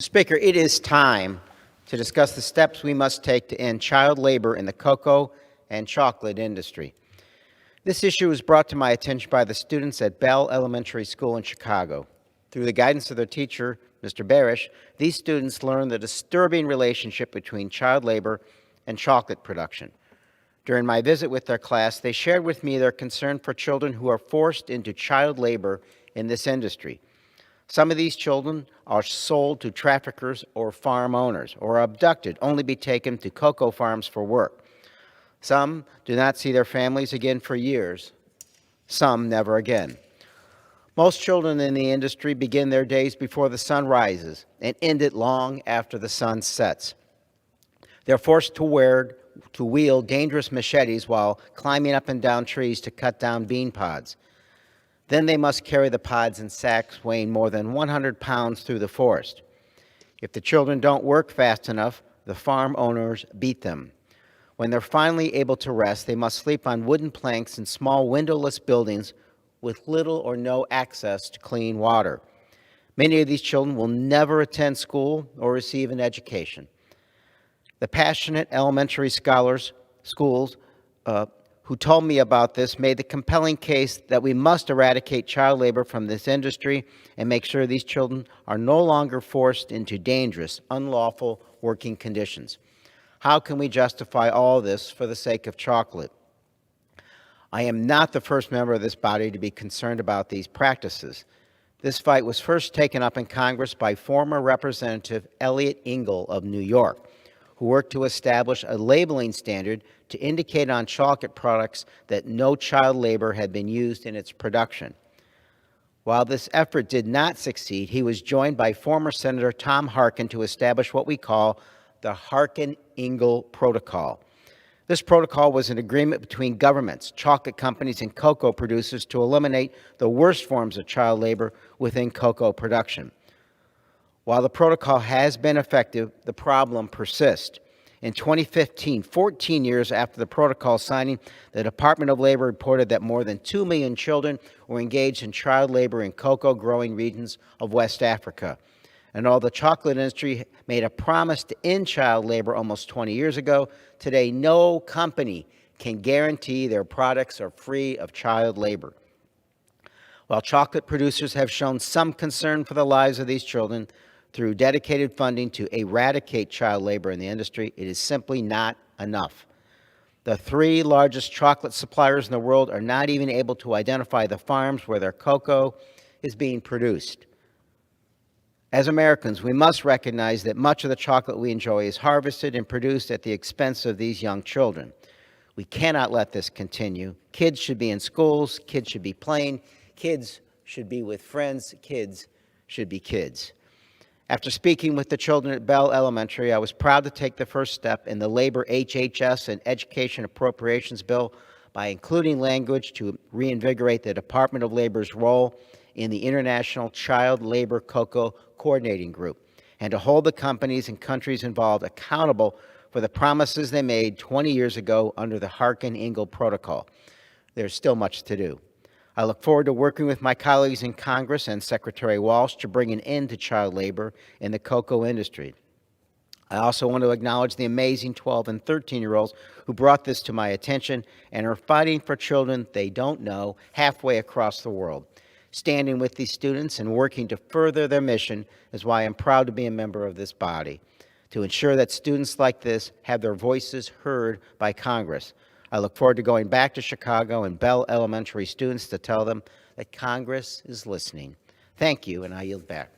Speaker, it is time to discuss the steps we must take to end child labor in the cocoa and chocolate industry. This issue was brought to my attention by the students at Bell Elementary School in Chicago. Through the guidance of their teacher, Mr. Barish, these students learned the disturbing relationship between child labor and chocolate production. During my visit with their class, they shared with me their concern for children who are forced into child labor in this industry. Some of these children are sold to traffickers or farm owners, or abducted, only to be taken to cocoa farms for work. Some do not see their families again for years. Some never again. Most children in the industry begin their days before the sun rises and end it long after the sun sets. They're forced to wield dangerous machetes while climbing up and down trees to cut down bean pods. Then they must carry the pods in sacks weighing more than 100 pounds through the forest. If the children don't work fast enough, the farm owners beat them. When they're finally able to rest, they must sleep on wooden planks in small windowless buildings with little or no access to clean water. Many of these children will never attend school or receive an education. The passionate elementary schools who told me about this made the compelling case that we must eradicate child labor from this industry and make sure these children are no longer forced into dangerous, unlawful working conditions. How can we justify all this for the sake of chocolate? I am not the first member of this body to be concerned about these practices. This fight was first taken up in Congress by former Representative Eliot Engel of New York, who worked to establish a labeling standard to indicate on chocolate products that no child labor had been used in its production. While this effort did not succeed, he was joined by former Senator Tom Harkin to establish what we call the Harkin-Engel Protocol. This protocol was an agreement between governments, chocolate companies, and cocoa producers to eliminate the worst forms of child labor within cocoa production. While the protocol has been effective, the problem persists. In 2015, 14 years after the protocol signing, the Department of Labor reported that more than 2 million children were engaged in child labor in cocoa-growing regions of West Africa. And although the chocolate industry made a promise to end child labor almost 20 years ago, today no company can guarantee their products are free of child labor. While chocolate producers have shown some concern for the lives of these children, through dedicated funding to eradicate child labor in the industry, it is simply not enough. The 3 largest chocolate suppliers in the world are not even able to identify the farms where their cocoa is being produced. As Americans, we must recognize that much of the chocolate we enjoy is harvested and produced at the expense of these young children. We cannot let this continue. Kids should be in schools, kids should be playing, kids should be with friends, kids should be kids. After speaking with the children at Bell Elementary, I was proud to take the first step in the Labor HHS and Education Appropriations Bill by including language to reinvigorate the Department of Labor's role in the International Child Labor Cocoa Coordinating Group, and to hold the companies and countries involved accountable for the promises they made 20 years ago under the Harkin-Engel Protocol. There's still much to do. I look forward to working with my colleagues in Congress and Secretary Walsh to bring an end to child labor in the cocoa industry. I also want to acknowledge the amazing 12 and 13-year-olds who brought this to my attention and are fighting for children they don't know halfway across the world. Standing with these students and working to further their mission is why I'm proud to be a member of this body, to ensure that students like this have their voices heard by Congress. I look forward to going back to Chicago and Bell Elementary students to tell them that Congress is listening. Thank you, and I yield back.